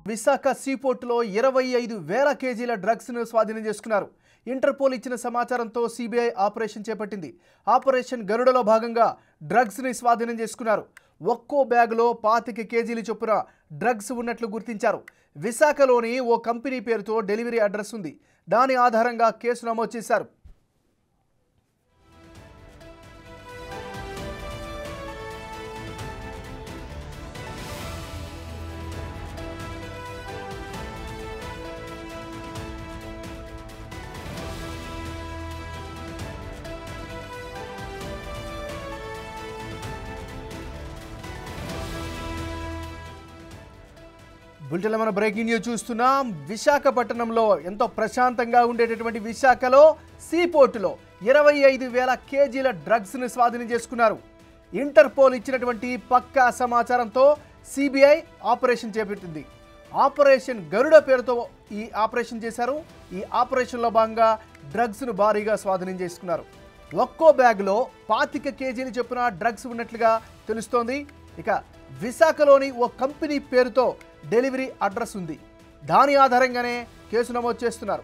విశాఖ సీపోర్టులో 25,000 కేజీల డ్రగ్స్ను స్వాధీనం చేసుకున్నారు. ఇంటర్పోల్ ఇచ్చిన సమాచారంతో సిబిఐ ఆపరేషన్ చేపట్టింది. ఆపరేషన్ గరుడలో భాగంగా డ్రగ్స్ని స్వాధీనం చేసుకున్నారు. ఒక్కో బ్యాగులో 25 కేజీల చొప్పున డ్రగ్స్ ఉన్నట్లు గుర్తించారు. విశాఖలోని ఓ కంపెనీ పేరుతో డెలివరీ అడ్రస్ ఉంది. దాని ఆధారంగా కేసు నమోదు చేశారు. బులెటిన్లో మన బ్రేకింగ్ న్యూస్ చూస్తున్నాం. విశాఖపట్నంలో ఎంతో ప్రశాంతంగా ఉండేటటువంటి విశాఖలో సీపోర్టులో 25,000 కేజీల డ్రగ్స్ను స్వాధీనం చేసుకున్నారు. ఇంటర్పోల్ ఇచ్చినటువంటి పక్కా సమాచారంతో సిబిఐ ఆపరేషన్ చేపట్టింది. ఆపరేషన్ గరుడ పేరుతో ఈ ఆపరేషన్ చేశారు. ఈ ఆపరేషన్లో భాగంగా డ్రగ్స్ను భారీగా స్వాధీనం చేసుకున్నారు. ఒక్కో బ్యాగులో 25 కేజీలు చొప్పున డ్రగ్స్ ఉన్నట్లుగా తెలుస్తోంది. ఇక విశాఖలోని ఓ కంపెనీ పేరుతో డెలివరీ అడ్రస్ ఉంది. దాని ఆధారంగానే కేసు నమోదు చేస్తున్నారు.